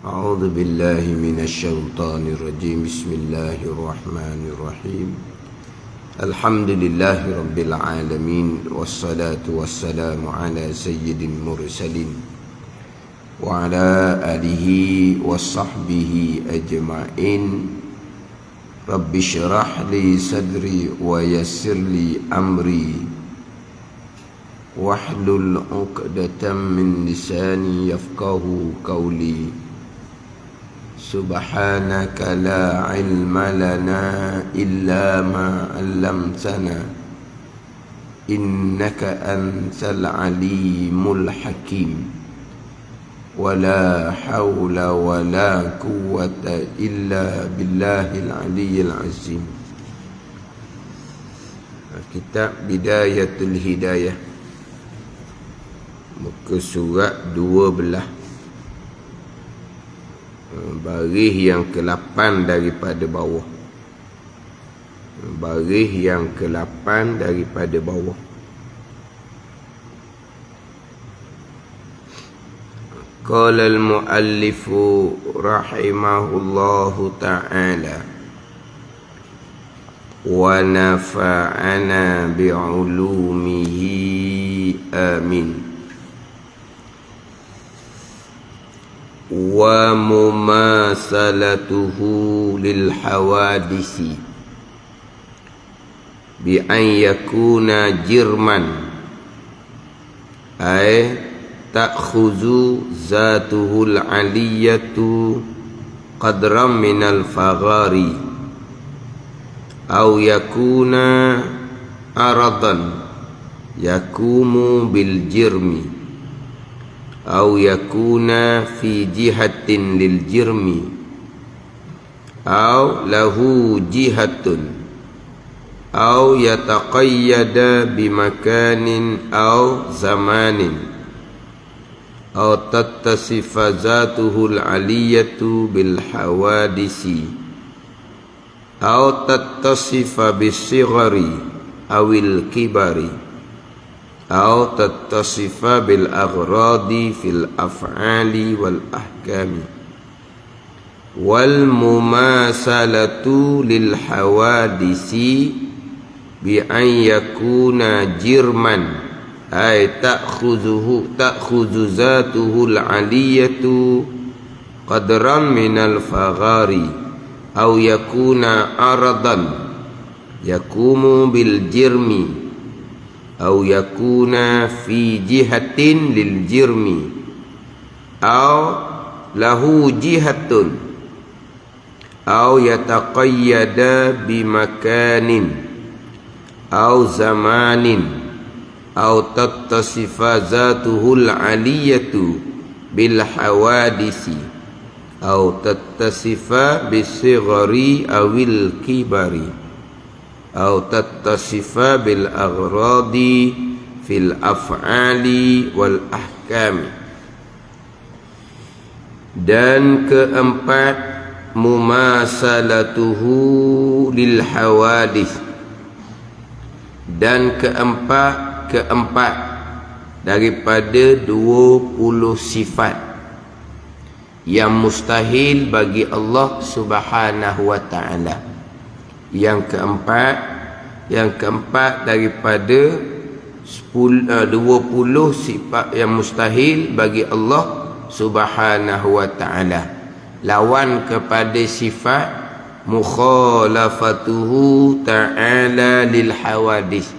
أعوذ بالله من الشيطان الرجيم. بسم الله الرحمن الرحيم. الحمد لله رب العالمين، والصلاة والسلام على سيد المرسلين وعلى آله وصحبه أجمعين. رب اشرح لي صدري ويسر لي أمري واحلل عقدة من لساني يفقه قولي. سبحانك لا علم لنا إلا ما علمتنا إنك أنت العليم الحكيم. ولا حول ولا قوة إلا بالله العلي العظيم. Kitab Bidayatul Hidayah, muka surat 12, baris yang ke-8 daripada bawah. Baris yang ke-8 daripada bawah. Qala al-muallifu rahimahullahu ta'ala wa nafa'ana bi'ulumihi amin. Wa mumasalatuhu lil hawadisi bi an yakuna jirman ay ta'khuzu zatuhul aliyatu qadram minal faghari aw yakuna aradan yakumu bil jirmi aw yakuna fi jihatin lil jirmi aw lahu jihatun aw yataqayyada bimakanin aw zamanin aw tattasifa zatuhul aliyatu bil hawadisi aw tattasifa bissighari awil kibari aw tattasifa bil aghradi fil af'ali wal ahkami. Wal mumasalatu lil hawadisi bi an yakuna jirman ay ta'khuzu zatuhu al aliyatu qadran minal faghari aw yakuna aradan yakumu bil jirmi aw yakuna fi jihatin lil jirmi aw lahu jihatun aw yataqayyada bimakanin aw zamanin aw tattasifa zatuhul aliyatu bil hawadisi aw tattasifa bisighari awil kibari aw tattasifa bil aghradi fil af'ali wal ahkami. Dan keempat, mumasalatuhu lil hawadith. Dan keempat daripada 20 sifat yang mustahil bagi Allah Subhanahu wa ta'ala. Yang keempat daripada 20 sifat yang mustahil bagi Allah Subhanahu wa ta'ala. Lawan kepada sifat mukhalafatuhu ta'ala lil hawadis.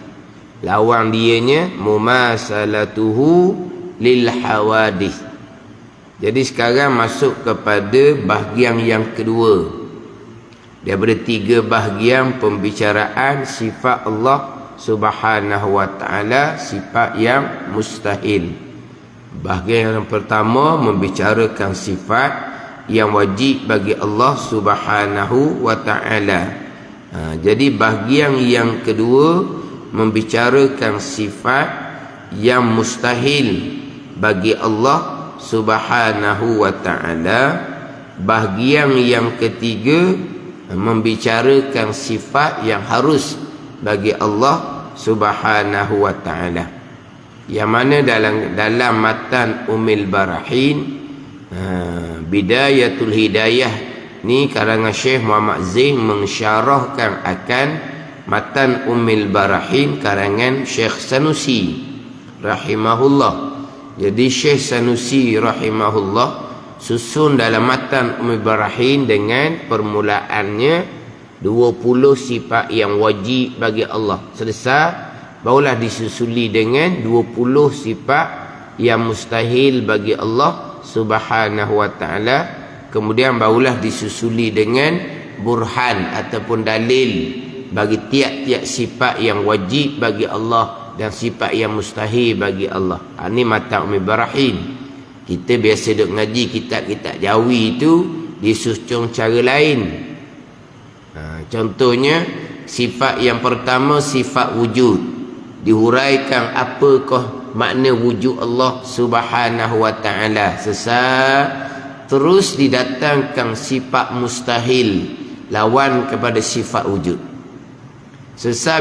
Lawan dianya mumasalatuhu lil hawadis. Jadi sekarang masuk kepada bahagian yang kedua daripada 3 bahagian pembicaraan sifat Allah Subhanahu wa ta'ala, sifat yang mustahil. Bahagian yang pertama membicarakan sifat yang wajib bagi Allah Subhanahu wa ta'ala. Jadi bahagian yang kedua membicarakan sifat yang mustahil bagi Allah Subhanahu wa ta'ala. Bahagian yang ketiga membicarakan sifat yang harus bagi Allah Subhanahu wa ta'ala. Yang mana dalam matan Ummul Barahin Bidayatul Hidayah ni karangan Syekh Muhammad Zain mensyarahkan akan matan Ummul Barahin karangan Syekh Sanusi rahimahullah. Jadi Syekh Sanusi rahimahullah susun dalam matan Ummul Barahin dengan permulaannya 20 sifat yang wajib bagi Allah. Selesai, barulah disusuli dengan 20 sifat yang mustahil bagi Allah Subhanahu wa ta'ala. Kemudian barulah disusuli dengan burhan ataupun dalil bagi tiap-tiap sifat yang wajib bagi Allah dan sifat yang mustahil bagi Allah. Ini matan Ummul Barahin. Kita biasa duk ngaji kitab-kitab Jawi itu disusun cara lain. Contohnya sifat yang pertama, sifat wujud. Dihuraikan apakah makna wujud Allah Subhanahu wa ta'ala. Terus didatangkan sifat mustahil lawan kepada sifat wujud.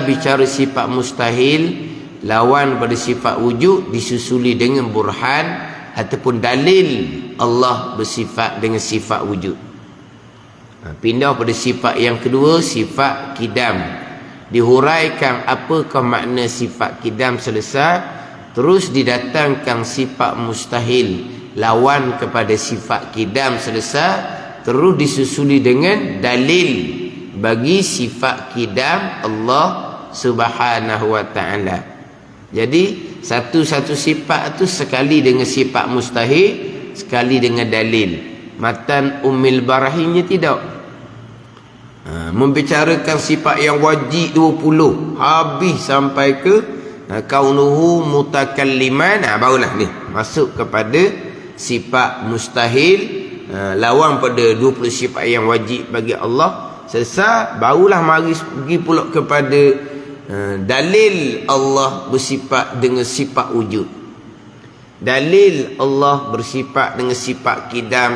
Bicara sifat mustahil lawan pada sifat wujud disusuli dengan burhan ataupun dalil Allah bersifat dengan sifat wujud. Pindah pada sifat yang kedua, sifat kidam. Dihuraikan apakah makna sifat kidam selesai, terus didatangkan sifat mustahil lawan kepada sifat kidam selesai, terus disusuli dengan dalil bagi sifat kidam Allah Subhanahu wa ta'ala. Jadi satu-satu sifat tu sekali dengan sifat mustahil, sekali dengan dalil. Matan Ummul Barahinnya tidak. Membicarakan sifat yang wajib 20 habis sampai ke kaunuhu mutakalliman, barulah ni masuk kepada sifat mustahil lawan pada 20 sifat yang wajib bagi Allah. Selesai, barulah mari pergi pula kepada dalil Allah bersifat dengan sifat wujud. Dalil Allah bersifat dengan sifat kidam,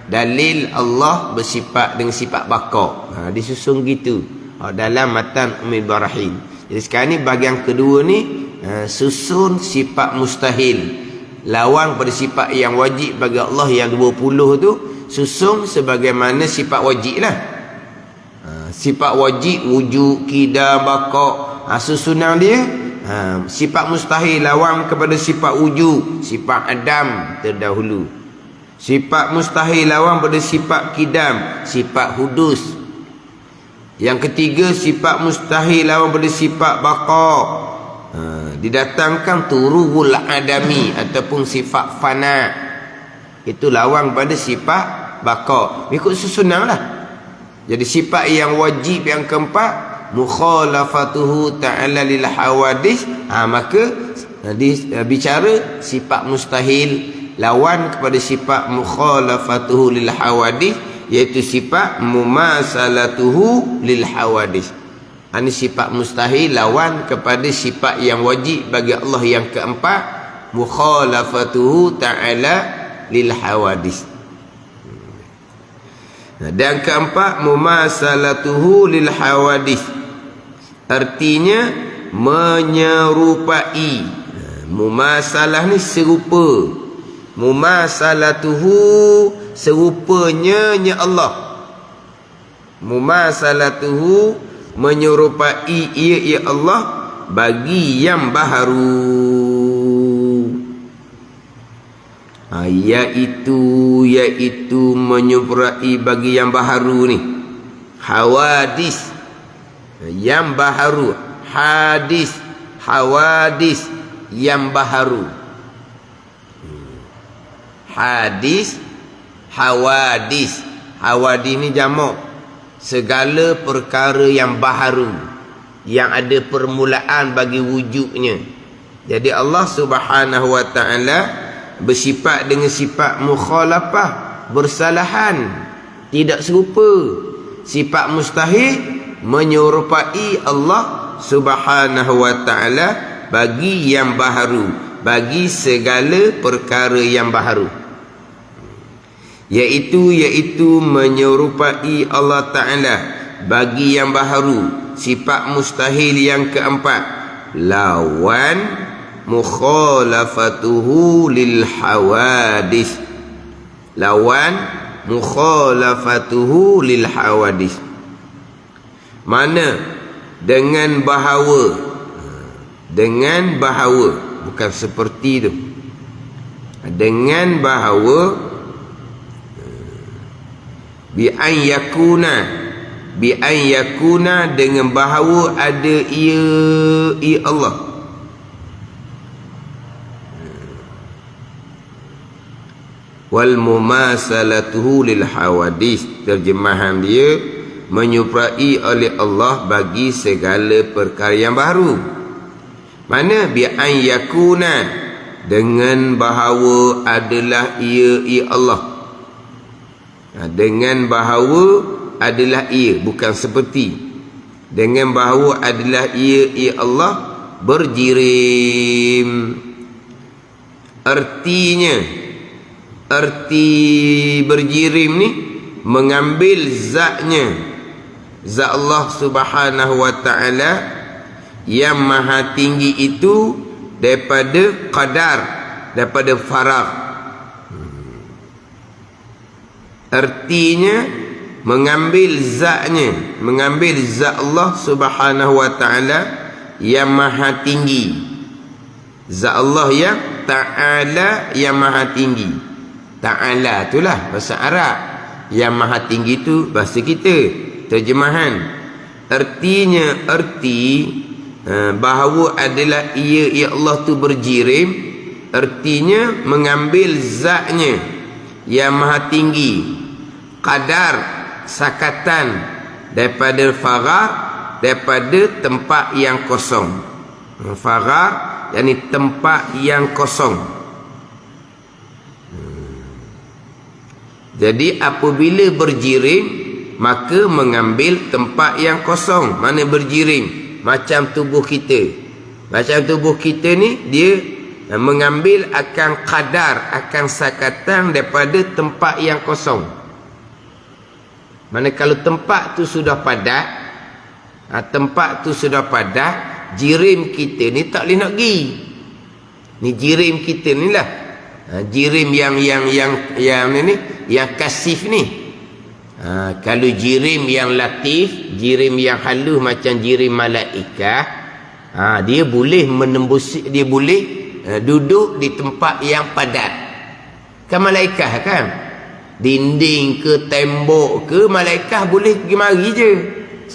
dalil Allah bersifat dengan sifat baqa. Disusun gitu dalam matan Ummul Barahin. Jadi sekarang ni bahagian kedua ni, susun sifat mustahil lawan pada sifat yang wajib bagi Allah yang 20 tu, susun sebagaimana sifat wajib lah. Sifat wajib wujud, kidam, baqa. Susunan dia, sifat mustahil lawan kepada sifat wujud, sifat adam terdahulu. Sifat mustahil lawan pada sifat kidam, sifat hudus. Yang ketiga, sifat mustahil lawan pada sifat baqa. Didatangkan turubul adami ataupun sifat fana. Itu lawan pada sifat baqa. Ikut susunan lah. Jadi sifat yang wajib yang keempat, mukhalafatuhu ta'ala lil hawadis. Maka bicara sifat mustahil lawan kepada sifat mukhalafatuhu lil hawadis, iaitu sifat mumasalatuhu lil hawadis. Ini sifat mustahil lawan kepada sifat yang wajib bagi Allah yang keempat, mukhalafatuhu ta'ala lil hawadis. Dan keempat, mumasalatuhu lil hawadis, artinya menyerupai. Mumasalah ni serupa. Mumasalatuhu serupanya Allah. Mumasalatuhu menyerupai ia Allah bagi yang baharu. Iaitu menyerupai bagi yang baharu ni. Hawadis, yang baharu. Hadis, hawadis, yang baharu. Hadis, hawadis. Hawadis ni jamak. Segala perkara yang baharu, yang ada permulaan bagi wujudnya. Jadi Allah Subhanahu wa ta'ala bersifat dengan sifat mukhalafah, bersalahan, tidak serupa. Sifat mustahil menyerupai Allah Subhanahu wa ta'ala bagi yang baharu, bagi segala perkara yang baharu. Iaitu menyerupai Allah Ta'ala bagi yang baharu. Sifat mustahil yang keempat, lawan mukhalafatuhu lil hawadis, lawan mukhalafatuhu lil hawadis. Mana dengan bahawa bukan seperti itu, dengan bahawa bi an yakuna dengan bahawa ada ia Allah. Wal mumasalatuhu lil hawadis, terjemahan dia menyuprai oleh Allah bagi segala perkara yang baru. Mana bi an yakuna dengan bahawa adalah ia Allah. Dengan bahawa adalah ia, bukan seperti. Dengan bahawa adalah ia Allah berjirim. Arti berjirim ni mengambil zatnya, zat Allah subhanahu wa ta'ala yang maha tinggi itu daripada qadar, daripada faragh. Artinya mengambil zatnya, mengambil zat Allah subhanahu wa ta'ala yang maha tinggi, zat Allah yang ta'ala, yang maha tinggi. Ta'ala itulah bahasa Arab, yang maha tinggi itu bahasa kita, terjemahan. Artinya bahawa adalah ia Allah tu berjirim, artinya mengambil zatnya yang maha tinggi, qadar, sakatan, daripada faragh, daripada tempat yang kosong. Faragh yakni tempat yang kosong. Jadi apabila berjirim, maka mengambil tempat yang kosong. Mana berjirim? Macam tubuh kita. Macam tubuh kita ni, dia mengambil akan qadar, akan sakatan daripada tempat yang kosong. Mana kalau tempat tu sudah padat, tempat tu sudah padat, jirim kita ni tak boleh nak pergi. Ni jirim kita ni lah. Jirim yang kasif ni. Kalau jirim yang latif, jirim yang halus macam jirim malaikat, dia boleh menembus, dia boleh duduk di tempat yang padat. Kan malaikat kan, dinding ke tembok ke, malaikat boleh pergi mari je.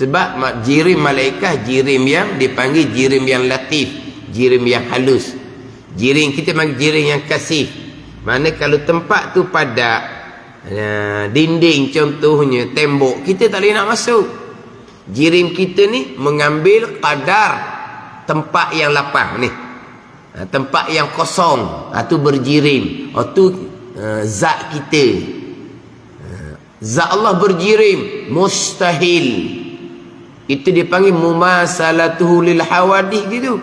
Sebab jirim malaikat, jirim yang dipanggil jirim yang latif, jirim yang halus. Jirim kita panggil jirim yang kasif. Mana kalau tempat tu padat, dinding contohnya, tembok, kita tak boleh nak masuk. Jirim kita ni mengambil qadar tempat yang lapang ni, tempat yang kosong, tu berjirim. Tu zat kita. Zat Allah berjirim, mustahil. Itu dipanggil mumasalatuhu lil hawadih gitu.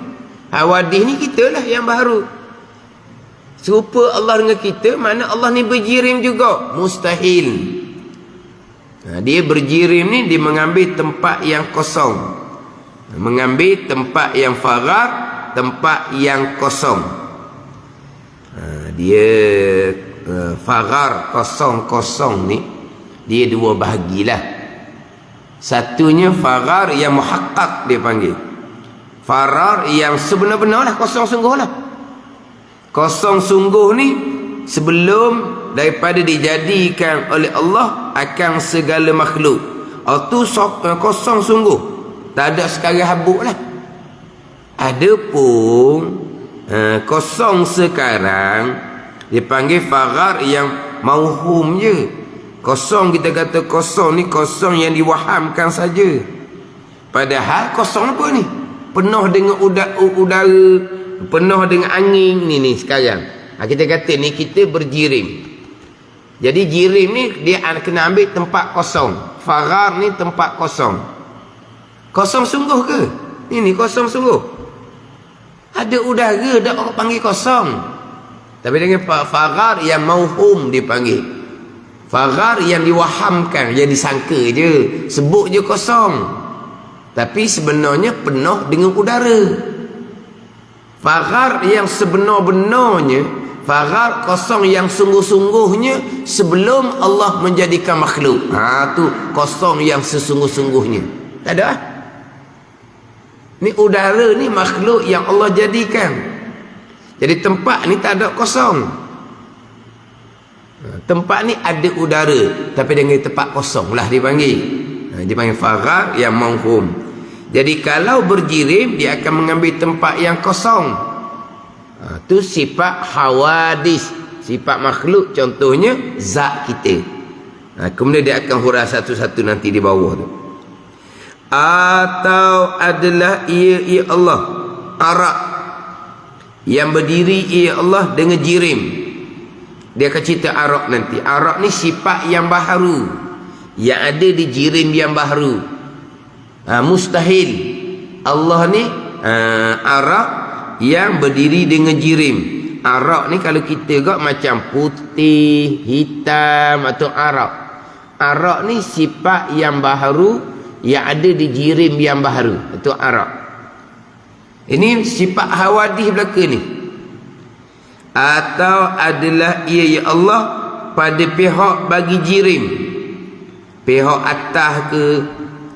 Hawadih ni kita lah yang baru. Serupa Allah dengan kita, mana Allah ni berjirim juga, mustahil. Dia berjirim ni, dia mengambil tempat yang kosong, mengambil tempat yang faragh, tempat yang kosong. Dia faragh, kosong-kosong ni, dia dua bahagilah. Satunya faragh yang muhaqqaq dia panggil. Faragh yang sebenar-benar lah, kosong sungguh lah. Kosong sungguh ni sebelum daripada dijadikan oleh Allah akan segala makhluk. Itu kosong sungguh, tak ada sekarang habuk lah. Adapun kosong sekarang dipanggil faragh yang mauhum je. Kosong, kita kata kosong ni kosong yang diwahamkan saja. Padahal kosong apa ni? Penuh dengan udara, penuh dengan angin ni sekarang. Kita kata ni kita berjirim. Jadi jirim ni dia kena ambil tempat kosong. Faragh ni tempat kosong. Kosong sungguh ke? Ini kosong sungguh. Ada udara, dak orang panggil kosong. Tapi dengan faragh yang mauhum dipanggil. Faragh yang diwahamkan, yang disangka je, sebut je kosong. Tapi sebenarnya penuh dengan udara. Faragh yang sebenar-benarnya Farar kosong yang sungguh-sungguhnya sebelum Allah menjadikan makhluk. Tu kosong yang sesungguh-sungguhnya. Tak ada. Ni udara ni makhluk yang Allah jadikan. Jadi tempat ni tak ada kosong. Tempat ni ada udara, tapi dengan tempat kosong lah dipanggil. Dia panggil farar yang mauhum. Jadi kalau berjirim, dia akan mengambil tempat yang kosong. Itu sifat hawadis, sifat makhluk. Contohnya zat kita. Kemudian dia akan hurah satu-satu nanti di bawah tu. Atau adalah ia Allah arak yang berdiri ia Allah dengan jirim. Dia akan cerita arak nanti. Arak ni sifat yang baharu, yang ada di jirim yang baharu. Mustahil Allah ni arak yang berdiri dengan jirim. Arak ni kalau kita gak macam putih, hitam atau arak. Arak ni sifat yang baharu yang ada di jirim yang baharu. Itu arak. Ini sifat hawadih belaka ni. Atau adalah ia ya Allah pada pihak bagi jirim. Pihak atas ke,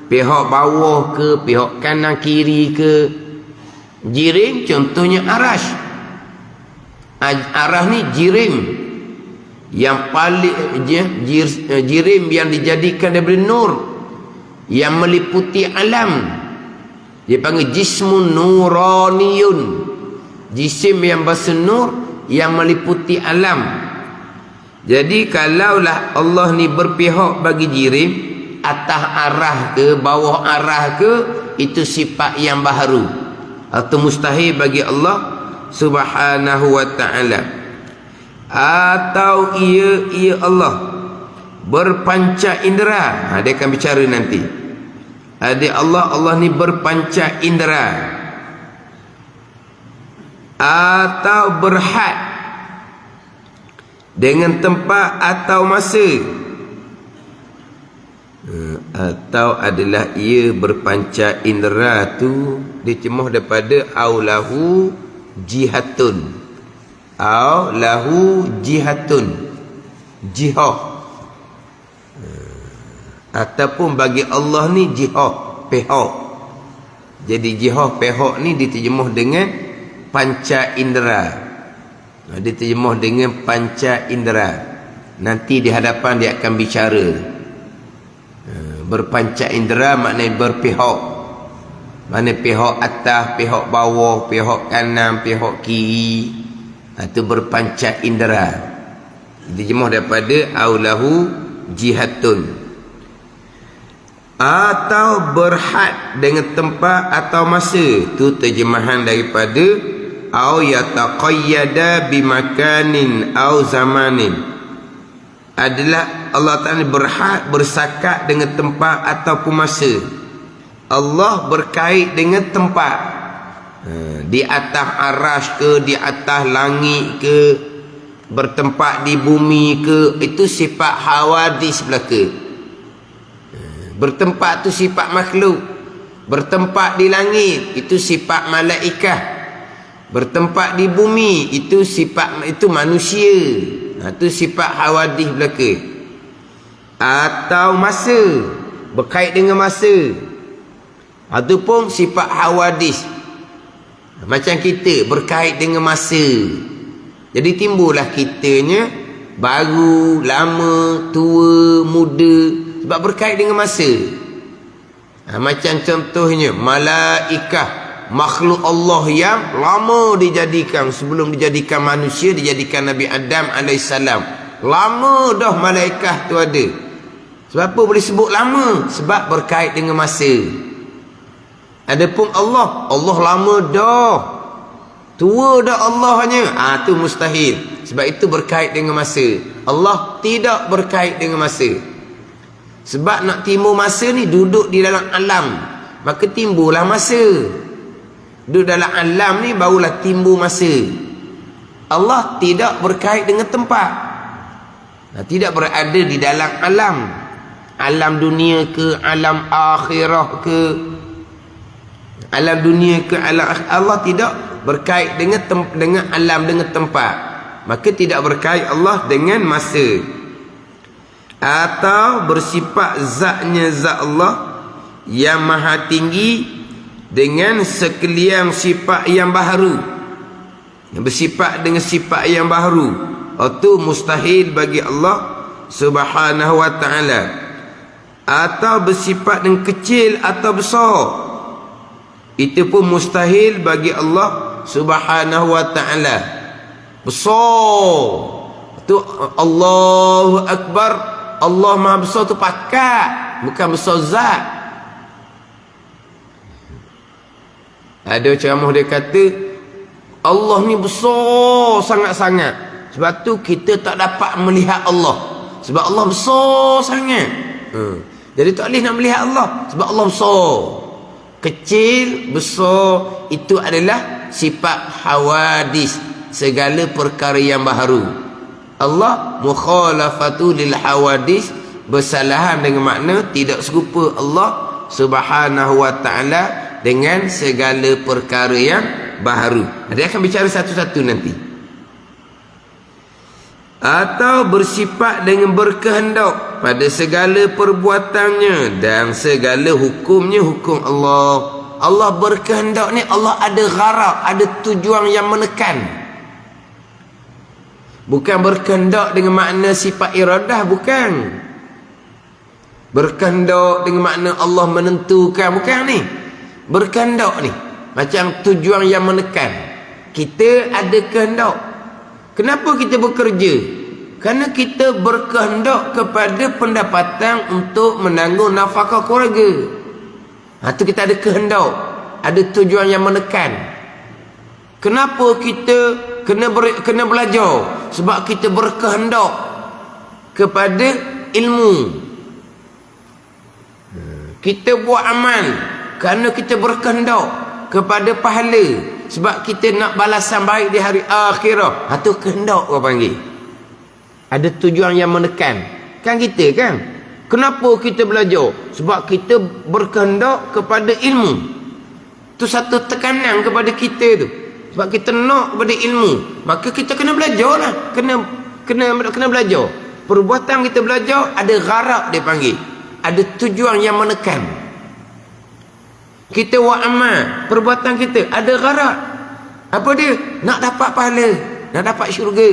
pihak bawah ke, pihak kanan kiri ke. Jirim contohnya arash. Arash ni jirim yang paling jirim yang dijadikan daripada nur, yang meliputi alam. Dia panggil jismun nuraniyun, jisim yang bersenur yang meliputi alam. Jadi kalaulah Allah ni berpihak bagi jirim, atas arah ke bawah arah ke, itu sifat yang baharu atau mustahil bagi Allah Subhanahu wa ta'ala. Atau ia Allah berpanca indera. Dia akan bicara nanti. Ada Allah ni berpanca indera. Atau berhad dengan tempat atau masa. Atau adalah ia berpanca indera tu diterjemah daripada aulahu jihatun. Aulahu jihatun, jihah. Ataupun bagi Allah ni jihah, pihak. Jadi jihah pihak ni diterjemah dengan panca indera. Diterjemah dengan panca indera. Nanti di hadapan dia akan bicara. Berpanca indera maknanya berpihak. Mana pihak atas, pihak bawah, pihak kanan, pihak kiri. Itu berpanca indera. Diterjemah daripada aulahu jihatun. Atau berhad dengan tempat atau masa. Itu terjemahan daripada au yataqayyada bimakanin au zamanin. Adalah Allah Ta'ala berhad, bersakat dengan tempat ataupun masa. Allah berkait dengan tempat. Di atas arash ke, di atas langit ke, bertempat di bumi ke, itu sifat hawadis belaka. Bertempat tu sifat makhluk. Bertempat di langit itu sifat malaikah. Bertempat di bumi itu sifat itu manusia. Itu sifat hawadih belaka. Atau masa, berkait dengan masa. Itu pun sifat hawadis. Macam kita berkait dengan masa. Jadi timbullah kitanya baru, lama, tua, muda, sebab berkait dengan masa. Macam contohnya malaikah, makhluk Allah yang lama dijadikan. Sebelum dijadikan manusia, dijadikan Nabi Adam AS. Lama dah malaikat tu ada. Sebab apa boleh sebut lama? Sebab berkait dengan masa. Adapun Allah lama dah, tua dah Allahnya. Tu mustahil. Sebab itu berkait dengan masa. Allah tidak berkait dengan masa. Sebab nak timbul masa ni duduk di dalam alam, maka timbullah masa. Duduk dalam alam ni barulah timbul masa. Allah tidak berkait dengan tempat. Tidak berada di dalam alam. Alam dunia ke, alam akhirah ke. Alam dunia ke, alam akhirah. Allah tidak berkait dengan alam, dengan tempat. maka tidak berkait Allah dengan masa. Atau bersifat zatnya zat Allah yang maha tinggi dengan sekalian sifat yang baharu, bersifat dengan sifat yang baharu, itu mustahil bagi Allah subhanahu wa ta'ala. Atau bersifat dengan kecil atau besar, itu pun mustahil bagi Allah subhanahu wa ta'ala. Besar itu Allahu Akbar, Allah maha besar tu pakat, bukan besar zat. Ada ceramah dia kata Allah ni besar sangat-sangat, sebab tu kita tak dapat melihat Allah, sebab Allah besar sangat. Jadi tak boleh nak melihat Allah sebab Allah besar. Kecil, besar, itu adalah sifat hawadis, segala perkara yang baharu. Allah mukhalafatu lil hawadis, bersalahan dengan makna tidak serupa Allah subhanahu wa ta'ala dengan segala perkara yang baharu. Dia akan bicara satu-satu nanti. Atau bersifat dengan berkehendak pada segala perbuatannya dan segala hukumnya hukum Allah. Allah berkehendak ni, Allah ada gharad, ada tujuan yang menekan. Bukan berkehendak dengan makna sifat iradah, bukan. Berkehendak dengan makna Allah menentukan, bukan ni. Berkehendak ni macam tujuan yang menekan. Kita ada kehendak. Kenapa kita bekerja? Kerana kita berkehendak kepada pendapatan untuk menanggung nafkah keluarga. Itu kita ada kehendak, ada tujuan yang menekan. Kenapa kita kena belajar? Sebab kita berkehendak kepada ilmu. Kita buat amal kerana kita berkehendak kepada pahala, sebab kita nak balasan baik di hari akhirat. Itu kehendak orang panggil. Ada tujuan yang menekan. Kan kita kan? Kenapa kita belajar? Sebab kita berkehendak kepada ilmu. Itu satu tekanan kepada kita tu. Sebab kita nak kepada ilmu, maka kita kena belajar lah. Kena belajar. Perbuatan kita belajar ada gharad dia panggil. Ada tujuan yang menekan. Kita buat amal, perbuatan kita ada gharad. Apa dia? Nak dapat pahala, nak dapat syurga.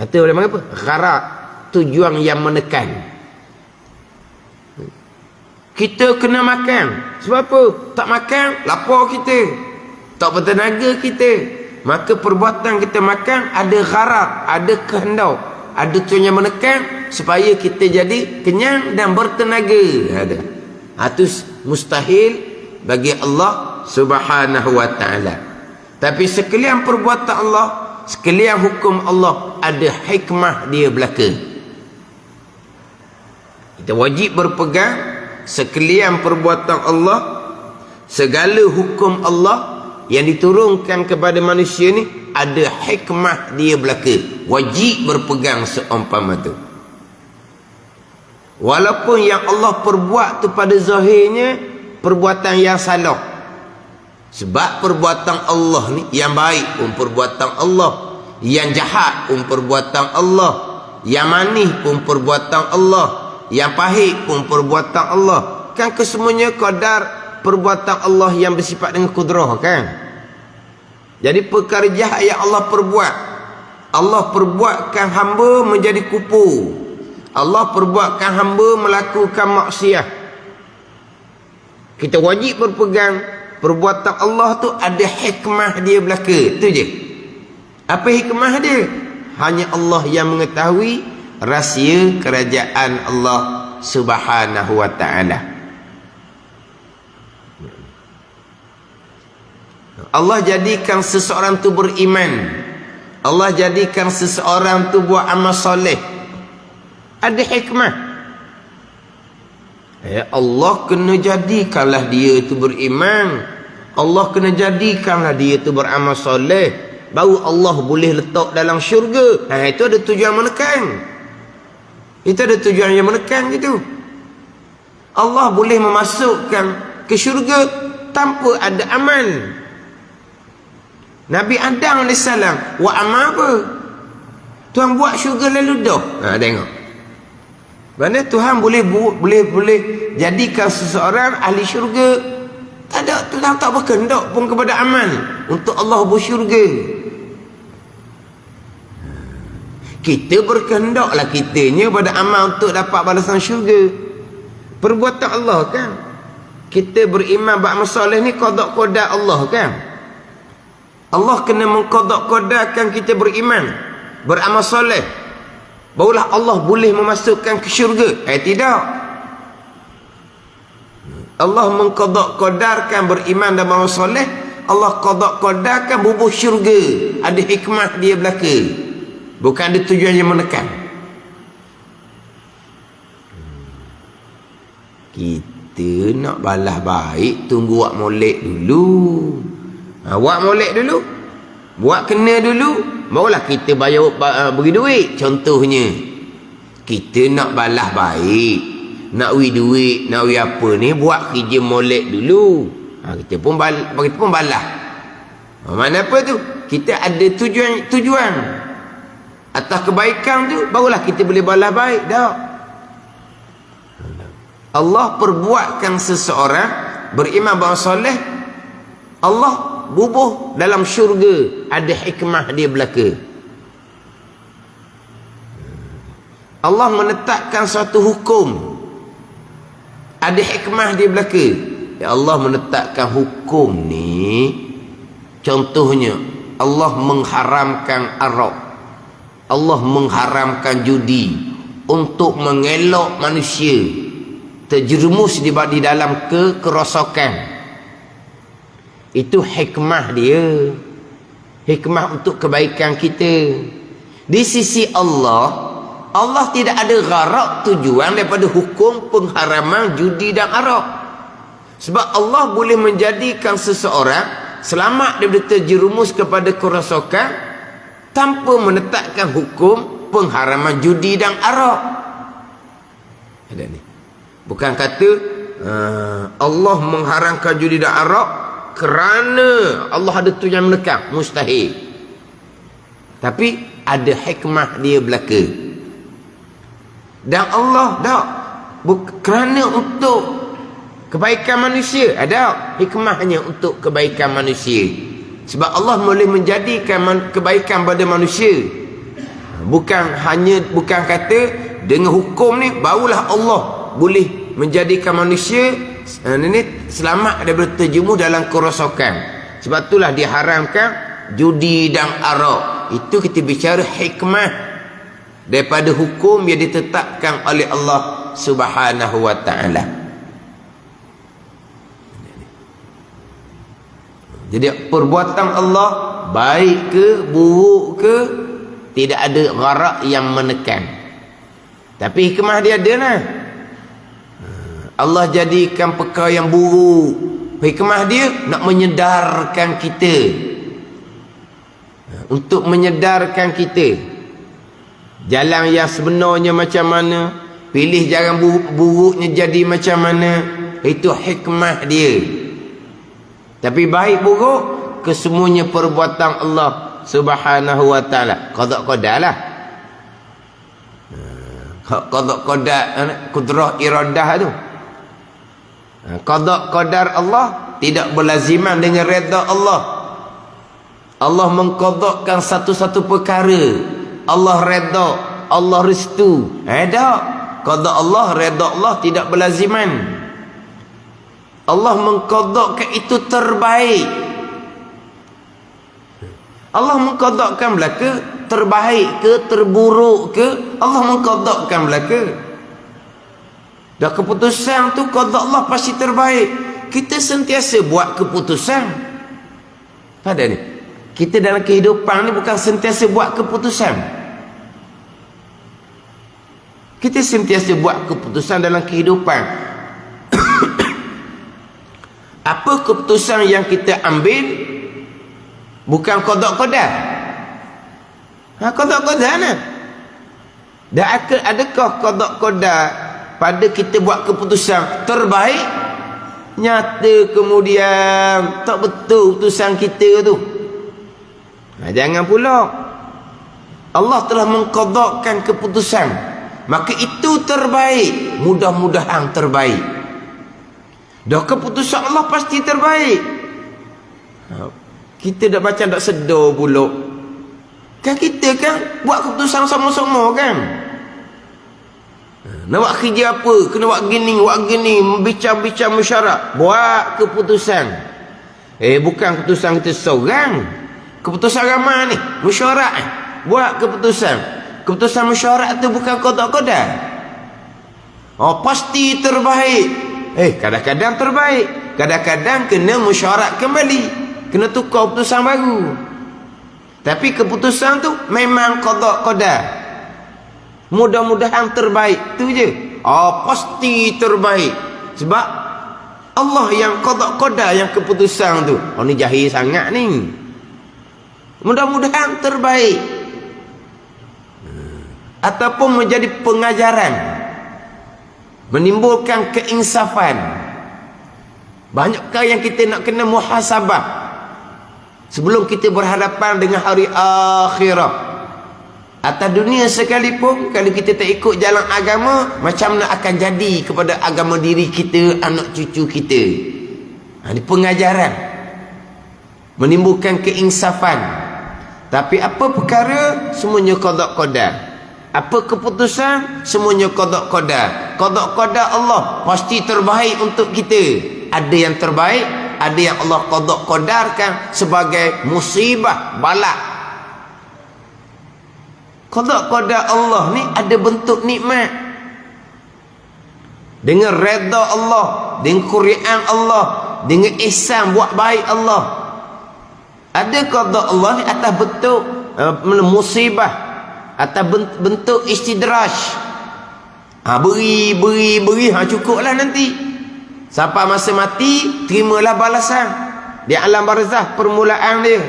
Itu boleh panggil apa? Gharad, tujuan yang menekan. Kita kena makan. Sebab apa? Tak makan, lapar kita, tak bertenaga kita. Maka perbuatan kita makan ada gharad, ada kehendak, ada tujuan yang menekan supaya kita jadi kenyang dan bertenaga. Ada. Itu mustahil bagi Allah subhanahu wa ta'ala. Tapi sekalian perbuatan Allah, sekalian hukum Allah, ada hikmah dia belaka. Kita wajib berpegang sekalian perbuatan Allah, segala hukum Allah yang diturunkan kepada manusia ni ada hikmah dia belaka. Wajib berpegang seumpama tu. Walaupun yang Allah perbuat tu pada zahirnya perbuatan yang salah. Sebab perbuatan Allah ni, yang baik pun perbuatan Allah, yang jahat pun perbuatan Allah, yang manis pun perbuatan Allah, yang pahit pun perbuatan Allah. Kan kesemuanya qadar perbuatan Allah yang bersifat dengan kudrah kan. Jadi perkara jahat yang Allah perbuat, Allah perbuatkan hamba menjadi kupu, Allah perbuatkan hamba melakukan maksiat. Kita wajib berpegang perbuatan Allah tu ada hikmah dia belaka. Itu je. Apa hikmah dia? Hanya Allah yang mengetahui rahsia kerajaan Allah subhanahu wa ta'ala. Allah jadikan seseorang tu beriman, Allah jadikan seseorang tu buat amal soleh. Ada hikmah. Allah kena jadikanlah dia itu beriman, Allah kena jadikanlah dia itu beramal soleh, baru Allah boleh letak dalam syurga. Itu ada tujuan menekan. Itu ada tujuan yang menekan gitu. Allah boleh memasukkan ke syurga tanpa ada amal. Nabi Adam AS buat amal apa? Tuhan buat syurga lalu dah. Tengok. Mana Tuhan boleh jadikan seseorang ahli syurga. Tak ada, Tuhan tak berkehendak pun kepada amal untuk Allah bersyurga. Kita berkehendaklah kitanya pada amal untuk dapat balasan syurga. Perbuatan Allah kan. Kita beriman ba'amal soleh ni qada qadar Allah kan. Allah kena mengqada qadarkan kita beriman, beramal soleh, barulah Allah boleh memasukkan ke syurga. Tidak. Allah mengqada qadarkan beriman dan beramal soleh, Allah qada qadarkan bubuh syurga. Ada hikmah dia belaka. Bukan ada tujuan yang menekan. Kita nak balas baik, tunggu buat molek dulu. Buat molek dulu, buat kena dulu, barulah kita bayar beri duit. Contohnya, kita nak balas baik, nak beri duit, nak beri apa ni, buat kerja molek dulu. Kita pun balas. Mana apa tu? Kita ada tujuan atas kebaikan tu, barulah kita boleh balas baik. Tak. Allah perbuatkan seseorang beriman beramal soleh, Allah bubuh dalam syurga. Ada hikmah dia belaka. Allah menetapkan suatu hukum, ada hikmah dia belaka. Ya Allah menetapkan hukum ni, contohnya Allah mengharamkan arak, Allah mengharamkan judi untuk mengelak manusia terjerumus di dalam kerosakan. Itu hikmah dia, hikmah untuk kebaikan kita. Di sisi Allah, Allah tidak ada gharak tujuan daripada hukum pengharaman judi dan arak. Sebab Allah boleh menjadikan seseorang selamat daripada terjerumus kepada kerosakan tanpa menetapkan hukum pengharaman judi dan arak. Ada ni. Bukan kata Allah mengharamkan judi dan arak kerana Allah ada tujuan menekan. Mustahil. Tapi ada hikmah dia belaka. Dan Allah tak kerana untuk kebaikan manusia. Ada hikmahnya untuk kebaikan manusia. Sebab Allah boleh menjadikan kebaikan pada manusia. Bukan kata dengan hukum ni barulah Allah boleh menjadikan manusia ini selamat daripada terjerumus dalam kerosakan. Sebab itulah diharamkan judi dan arak. Itu kita bicara hikmah daripada hukum yang ditetapkan oleh Allah Subhanahu wa ta'ala. Jadi perbuatan Allah baik ke buruk ke, tidak ada gharak yang menekan. Tapi hikmah dia ada lah. Allah jadikan perkara yang buruk, hikmah dia nak menyedarkan kita, untuk menyedarkan kita jalan yang sebenarnya macam mana, pilih jalan buruknya jadi macam mana. Itu hikmah dia. Tapi baik buruk kesemuanya perbuatan Allah Subhanahu wa ta'ala. Qada qadar lah. Qada qadar kudrah iradah tu. Qada qadar Allah tidak berlaziman dengan redha Allah. Allah mengqadakkan satu-satu perkara, Allah redha, Allah restu. Tak. Qada Allah, redha Allah tidak berlaziman. Allah mengqadakkan itu terbaik. Allah mengqadakkan belaka terbaik ke terburuk ke, Allah mengqadakkan belaka. Dan keputusan tu qada Allah pasti terbaik. Kita sentiasa buat keputusan. Pada ni, kita dalam kehidupan ni bukan sentiasa buat keputusan. Kita sentiasa buat keputusan dalam kehidupan. Apa keputusan yang kita ambil bukan qada qadar. Qada qadar nah. Dan adakah qada qadar pada kita buat keputusan terbaik, nyata kemudian tak betul keputusan kita tu? Jangan pula. Allah telah mengqadakkan keputusan, maka itu terbaik. Mudah-mudahan terbaik. Dah keputusan Allah pasti terbaik. Kita dah baca tak sedar pula. Kan kita kan buat keputusan sama-sama kan. Nak buat kerja apa, kena buat gini, bincang-bincang mesyuarat, buat keputusan. Bukan keputusan kita seorang. Keputusan ramai ni, mesyuarat buat keputusan. Keputusan mesyuarat tu bukan qada-qada. Pasti terbaik. Kadang-kadang terbaik, kadang-kadang kena mesyuarat kembali, kena tukar keputusan baru. Tapi keputusan tu memang qada-qada. Mudah-mudahan terbaik tu je. Pasti terbaik. Sebab Allah yang qada-qada yang keputusan tu. Ni jahil sangat ni. Mudah-mudahan terbaik. Ataupun menjadi pengajaran, menimbulkan keinsafan. Banyakkah yang kita nak kena muhasabah sebelum kita berhadapan dengan hari akhirat. Atas dunia sekalipun, kalau kita tak ikut jalan agama, macam mana akan jadi kepada agama diri kita, anak cucu kita. Ini pengajaran, menimbulkan keinsafan. Tapi apa perkara, semuanya qada-qada. Apa keputusan, semuanya qada-qada. Qada-qada Allah pasti terbaik untuk kita. Ada yang terbaik, ada yang Allah qada-qadarkan sebagai musibah, bala. Qada-qada Allah ni ada bentuk nikmat. Dengan redha Allah, dengan Quran Allah, dengan ihsan buat baik Allah. Ada qada Allah ni atas bentuk musibah, atas bentuk istidraj. Beri, cukuplah nanti. Sampai masa mati, terimalah balasan. Di alam barzah permulaan dia.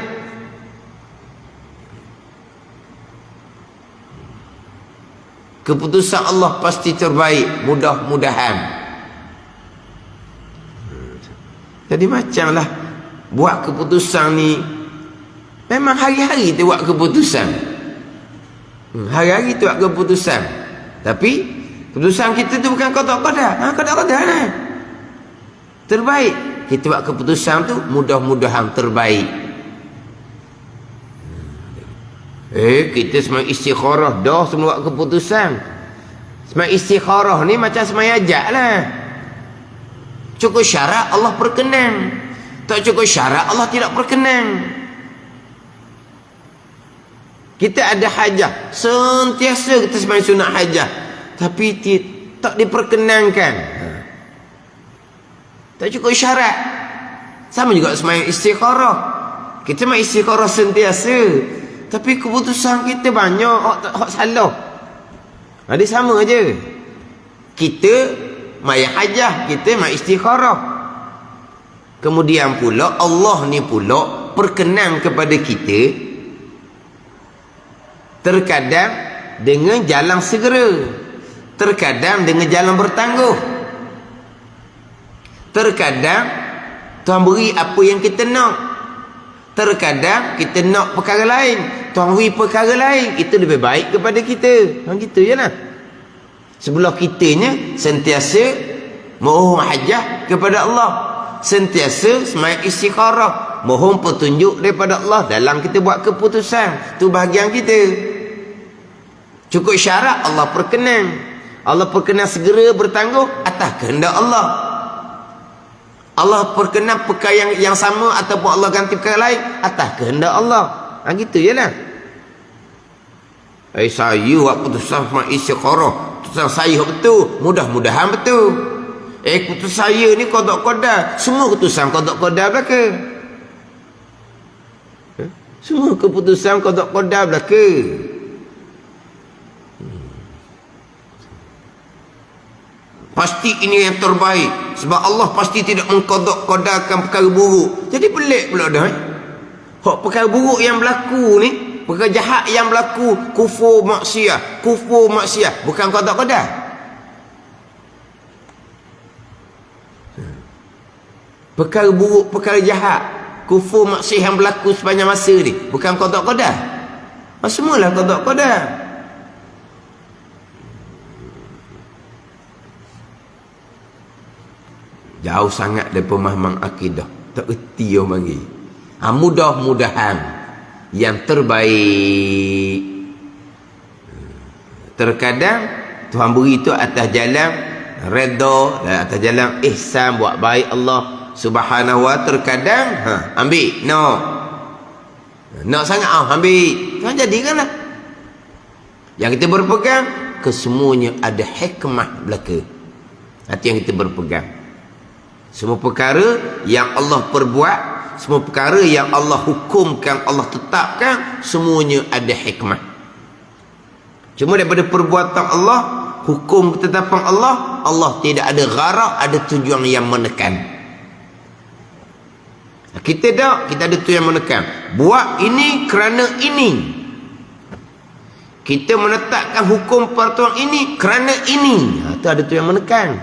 Keputusan Allah pasti terbaik, mudah-mudahan. Jadi macamlah buat keputusan ni, memang hari-hari tu buat keputusan. Hari-hari tu buat keputusan. Tapi keputusan kita tu bukan qada-qada. Qada-qada lah. Terbaik. Kita buat keputusan tu mudah-mudahan terbaik. Kita semai istikharah dah sebelum buat keputusan. Semai istikharah ni macam semai ajak lah. Cukup syarat Allah perkenan, tak cukup syarat Allah tidak perkenan. Kita ada hajah, sentiasa kita semai sunat hajah, tapi tak diperkenankan. Tak cukup syarat. Sama juga semai istikharah. Kita semai istikharah sentiasa, tapi keputusan kita banyak hak salah. Dia sama je. Kita mai hajah, kita mai istikharah. Kemudian pula Allah ni pula perkenan kepada kita terkadang dengan jalan segera, terkadang dengan jalan bertangguh. Terkadang Tuhan beri apa yang kita nak. Terkadang kita nak perkara lain, Tuhan beri perkara lain, itu lebih baik kepada kita. Gitu je lah. Sebelah kitanya sentiasa mohon hajah kepada Allah, sentiasa semai istikharah, mohon petunjuk daripada Allah dalam kita buat keputusan. Tu bahagian kita. Cukup syarat Allah perkenan. Allah perkenan segera bertangguh atas kehendak Allah. Allah perkenan perkara yang sama ataupun Allah ganti perkara lain atas kehendak Allah. Gitu je lah. Saya buat putusan semua istikharah, putusan saya betul, mudah-mudahan betul. Keputusan saya ni qada-qada, semua keputusan qada-qada belaka. Semua keputusan qada-qada belaka. Pasti ini yang terbaik, sebab Allah pasti tidak mengqada-qadakan perkara buruk. Jadi pelik pula dah. Hak perkara buruk yang berlaku ni, perkara jahat yang berlaku, kufur maksiat, bukan qada-qada. Perkara buruk, perkara jahat, kufur maksiat yang berlaku sepanjang masa ni, bukan qada-qada. Semualah qada qadar. Jauh sangat dari pemahaman akidah. Tak erti orang panggil. Mudah-mudahan yang terbaik. Terkadang Tuhan beri itu atas jalan redha, atas jalan ihsan, buat baik Allah Subhanahu wa. Terkadang ambil, nak sangat ambil. Tuhan jadikanlah. Yang kita berpegang, kesemuanya ada hikmah belaka. Itu yang kita berpegang. Semua perkara yang Allah perbuat, semua perkara yang Allah hukumkan, Allah tetapkan, semuanya ada hikmah. Cuma daripada perbuatan Allah, hukum ketetapan Allah, Allah tidak ada gharak, ada tujuan yang menekan. Kita ada tujuan yang menekan. Buat ini kerana ini. Kita menetapkan hukum peraturan ini kerana ini. Itu ada tujuan yang menekan.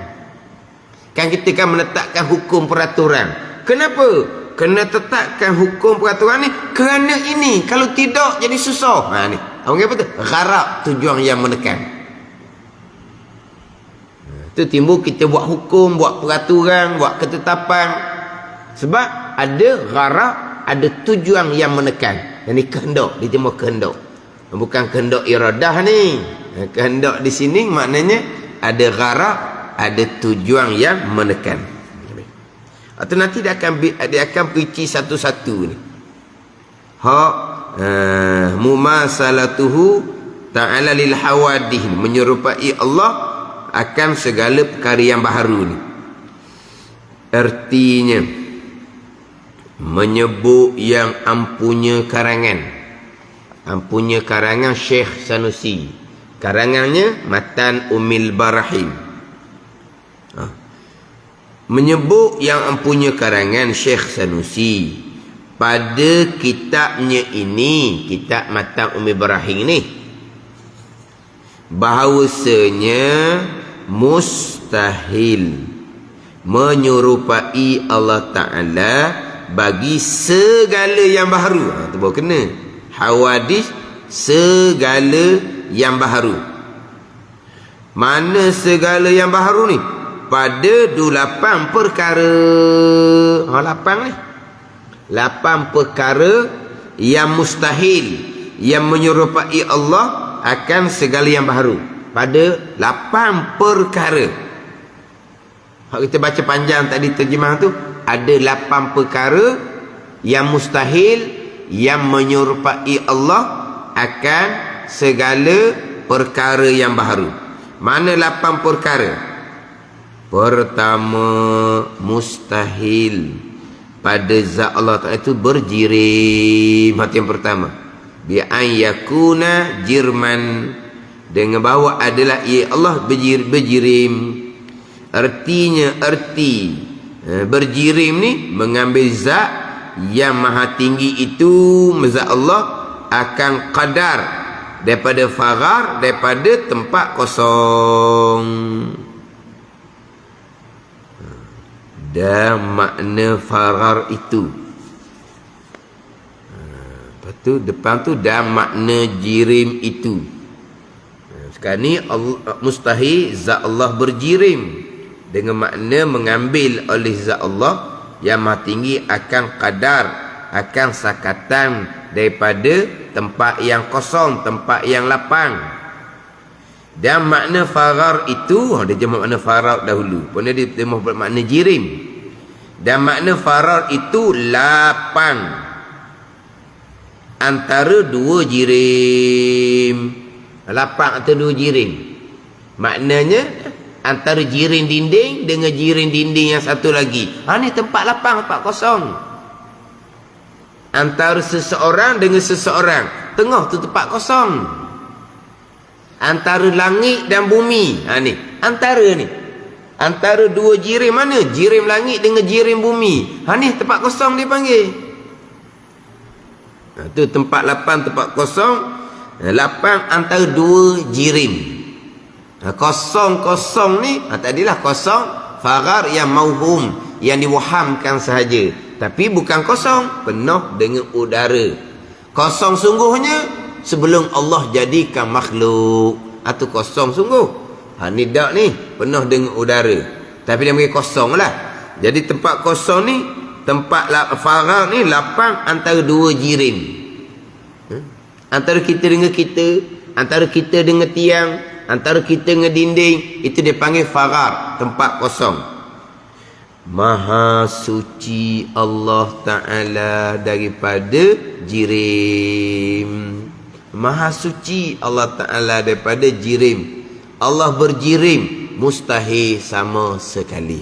Kan kita kan menetapkan hukum peraturan. Kenapa? Kena tetapkan hukum peraturan ni kerana ini. Kalau tidak jadi susah. Ni. Apa tu? Gharak, tujuan yang menekan. Itu timbul kita buat hukum, buat peraturan, buat ketetapan. Sebab ada gharak, ada tujuan yang menekan. Yang ni kehendak, dia timbul kehendak. Bukan kehendak iradah ni. Kehendak di sini maknanya ada gharak, ada tujuan yang menekan. Atau nanti dia akan perinci satu-satu ni. Mumasalatuhu ta'ala lil hawadih, menyerupai Allah akan segala perkara yang baharu ni. Artinya menyebut yang ampunya karangan. Ampunya karangan Syekh Sanusi. Karangannya Matan Umil Barahim. Menyebut yang empunya karangan Syekh Sanusi pada kitabnya ini, kitab Matan Umil Barahim ni, bahawasanya mustahil menyerupai Allah Ta'ala bagi segala yang baharu. Itu baru kena hawadis, segala yang baharu. Mana segala yang baharu ni? Pada 8 perkara. 8 ni 8 perkara yang mustahil, yang menyerupai Allah akan segala yang baharu. Pada 8 perkara. Kalau kita baca panjang tadi terjemah tu, ada 8 perkara yang mustahil, yang menyerupai Allah akan segala perkara yang baharu. Mana 8 perkara? Pertama, mustahil pada zat Allah Ta'ala itu berjirim. Hati yang pertama, bi'an yakuna jirman, dengan bahawa adalah ia Allah berjirim. Artinya, berjirim ni mengambil zat yang maha tinggi itu, zat Allah akan qadar daripada farar, daripada tempat kosong. Dan makna farar itu, lepas tu depan tu, dan makna jirim itu. Sekarang ni mustahil zat Allah berjirim, dengan makna mengambil oleh zat Allah yang maha tinggi akan qadar, akan sakatan daripada tempat yang kosong, tempat yang lapang. Dan makna farar itu, dia jemah makna farar dahulu, kemudian dia jemah makna jirim. Dan makna farar itu lapang antara 2 jirim. Lapang antara 2 jirim, maknanya antara jirim dinding dengan jirim dinding yang satu lagi. Ni tempat lapang, tempat kosong. Antara seseorang dengan seseorang, tengah tu tempat kosong. Antara langit dan bumi. Ni antara ni, antara 2 jirim. Mana jirim langit dengan jirim bumi? Ni tempat kosong dia panggil. Tu tempat lapang, tempat kosong. Lapang antara 2 jirim. Kosong-kosong ni tadilah kosong farar yang mauhum, yang diwahamkan sahaja. Tapi bukan kosong, penuh dengan udara. Kosong sungguhnya sebelum Allah jadikan makhluk. Itu kosong sungguh. Ni dak ni penuh dengan udara, tapi dia bagi kosong lah. Jadi tempat kosong ni, tempat faragh ni lapang antara dua jirim. Antara kita dengan kita, antara kita dengan tiang, antara kita dengan dinding, itu dia panggil faragh, tempat kosong. Maha suci Allah Ta'ala daripada jirim. Maha suci Allah Ta'ala daripada jirim. Allah berjirim, mustahil sama sekali.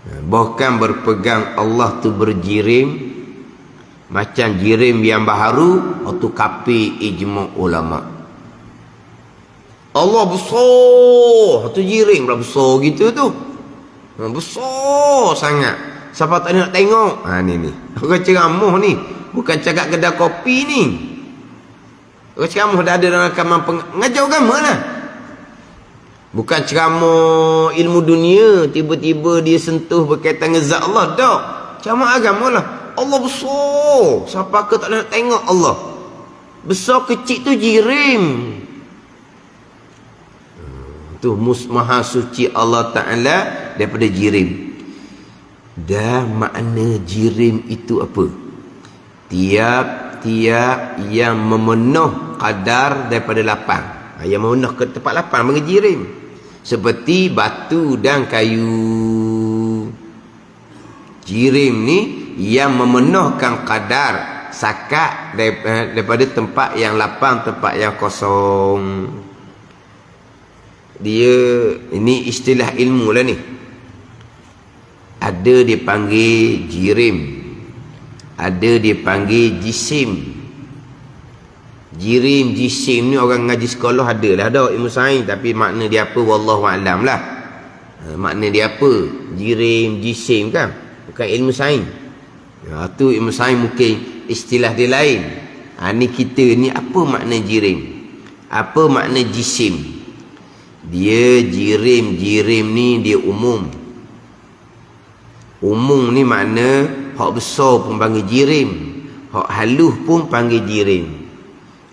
Bahkan berpegang Allah tu berjirim, macam jirim yang baharu, itu kafir ijma' ulama. Allah besar, itu jirim lah besar gitu tu. Besar sangat. Siapa tak nak tengok? Ni. Orang ceramah ni. Bukan cakap kedai kopi ni. Orang ceramah dah ada dalam rakaman pengajar agama lah. Bukan ceramah ilmu dunia. Tiba-tiba dia sentuh berkaitan dengan zat Allah. Tak. Ceramah agama lah. Allah besar. Siapa ke tak nak tengok Allah? Besar kecil tu jirim. Tu maha suci Allah Ta'ala daripada jirim. Dan makna jirim itu apa? Tiap-tiap yang memenuh kadar daripada lapang. Yang memenuh ke tempat lapang panggil jirim. Seperti batu dan kayu. Jirim ni yang memenuhkan kadar sakat daripada tempat yang lapang, tempat yang kosong. Dia, ini istilah ilmu lah ni. Ada dipanggil jirim, ada dipanggil jisim. Jirim, jisim ni orang ngaji sekolah ada lah, ada ilmu sains, tapi makna dia apa wallahu alam lah. Makna dia apa? Jirim, jisim kan, bukan ilmu sains. Tu ilmu sains mungkin istilah dia lain. Ni kita ni apa makna jirim, apa makna jisim? Dia jirim ni dia umum. Umum ni makna hak besar pun panggil jirim, hak halus pun panggil jirim.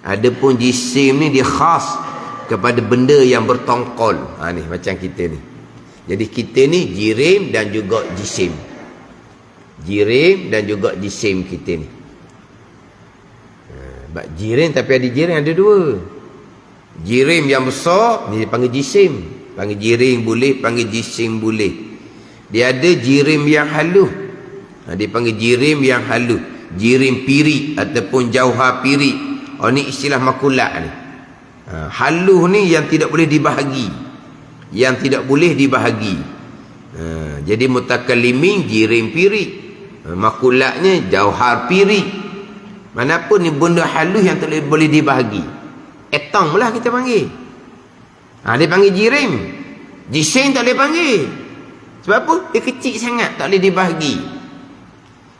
Adapun jisim ni dia khas kepada benda yang bertongkol. Ni macam kita ni. Jadi kita ni jirim dan juga jisim. Jirim dan juga jisim kita ni. Jirim tapi ada jirim ada dua. Jirim yang besar ni dipanggil jisim. Panggil jirim boleh, panggil jisim boleh. Dia ada jirim yang halus. Dia panggil jirim yang halus. Jirim piri ataupun jauhar piri. Ni istilah makulat ni. Halus ni yang tidak boleh dibahagi. Yang tidak boleh dibahagi. Jadi mutakallimin jirim piri. Makulatnya jauhar piri. Manapun ni benda halus yang tak boleh dibahagi. Etong lah kita panggil. Dia panggil jirim. Jisim tak boleh panggil. Sebab apa? Dia kecil sangat, tak boleh dibahagi.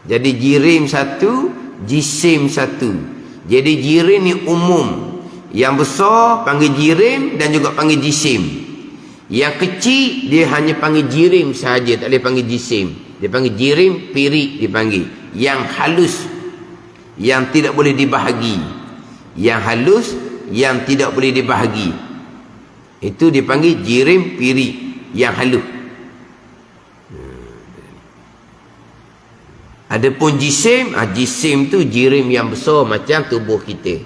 Jadi jirim satu, jisim satu. Jadi jirim ni umum. Yang besar panggil jirim dan juga panggil jisim. Yang kecil dia hanya panggil jirim sahaja, tak boleh panggil jisim. Dia panggil jirim pirik dipanggil. Yang halus, yang tidak boleh dibahagi. Yang halus, yang tidak boleh dibahagi, itu dipanggil jirim pirik yang halus. Adapun jisim, jisim tu jirim yang besar macam tubuh kita.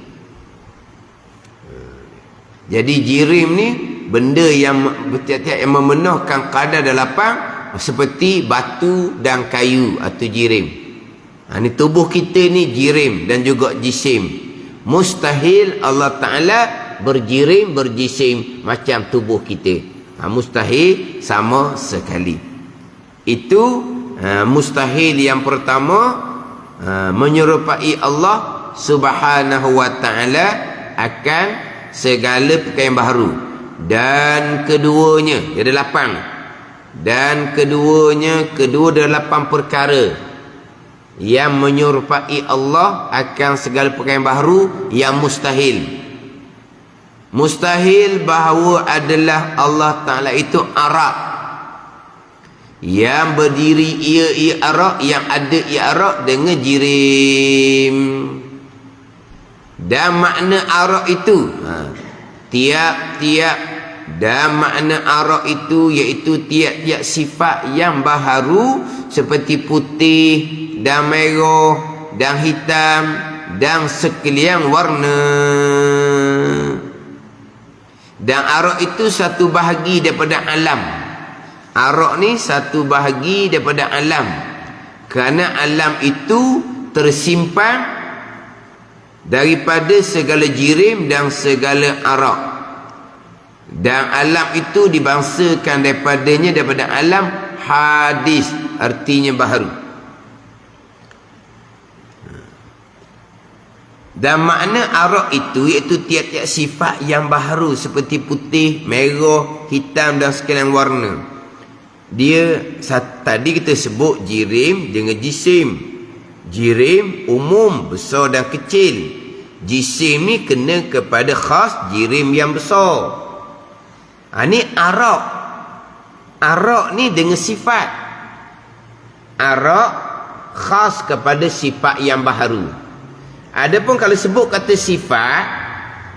Jadi jirim ni benda yang bertiap-tiap yang memenuhkan kadar dan lapang, seperti batu dan kayu atau jirim. Ni tubuh kita ni jirim dan juga jisim. Mustahil Allah Ta'ala berjirim, berjisim macam tubuh kita. Mustahil sama sekali. Itu mustahil yang pertama, menyerupai Allah Subhanahu wa Ta'ala akan segala perkara yang baharu. Dan keduanya, dia ada 8. Dan keduanya, kedua ada 8 perkara yang menyerupai Allah akan segala perkara yang baharu yang mustahil. Mustahil bahawa adalah Allah Ta'ala itu Arab. Yang berdiri ia Arab, yang ada ia Arab dengan jirim. Dan makna arak itu tiap-tiap, dan makna arak itu iaitu tiap-tiap sifat yang baharu seperti putih dan merah dan hitam dan sekalian warna. Dan arak itu satu bahagi daripada alam. Arak ni satu bahagi daripada alam, kerana alam itu tersimpan daripada segala jirim dan segala arak. Dan alam itu dibangsakan daripada alam hadis, artinya baharu. Dan makna arak itu iaitu tiap-tiap sifat yang baharu seperti putih, merah, hitam dan sekalian warna. Dia tadi kita sebut jirim dengan jisim. Jirim umum, besar dan kecil. Jisim ni kena kepada khas jirim yang besar. Ni arak. Arak ni dengan sifat. Arak khas kepada sifat yang baharu. Adapun kalau sebut kata sifat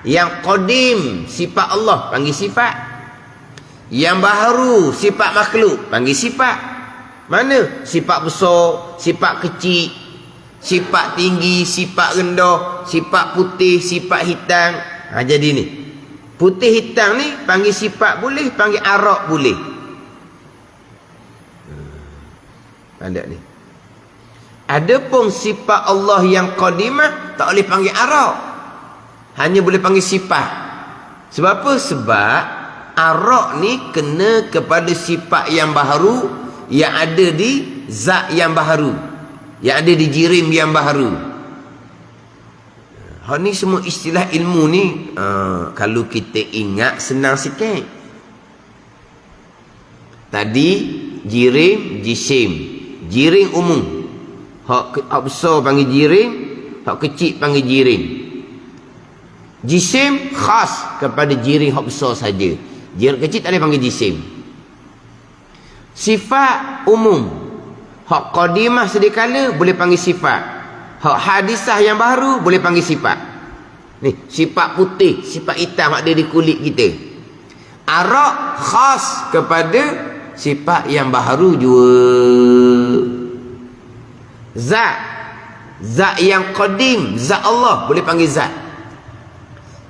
yang qadim, sifat Allah panggil sifat. Yang baharu, sifat makhluk panggil sifat. Mana? Sifat besar, sifat kecil, sifat tinggi, sifat rendah, sifat putih, sifat hitam. Jadi ni putih hitam ni panggil sifat boleh, panggil arak boleh. Ada ni. Adapun sifat Allah yang qadimah tak boleh panggil arak, hanya boleh panggil sifat. Sebab apa? Sebab arak ni kena kepada sifat yang baharu yang ada di zat yang baharu, yang ada di jirim yang baharu. Ni semua istilah ilmu ni kalau kita ingat senang sikit. Tadi jirim, jisim. Jirim umum. Hak besar panggil jirim, hak kecil panggil jirim. Jisim khas kepada jirim hak besar saja. Jirim kecil tak boleh panggil jisim. Sifat umum. Hak qadimah sedekala boleh panggil sifat. Hak hadisah yang baru boleh panggil sifat. Ni, sifat putih, sifat hitam ada di kulit kita. Arak khas kepada sifat yang baru juga. Zat yang qadim, zat Allah boleh panggil zat.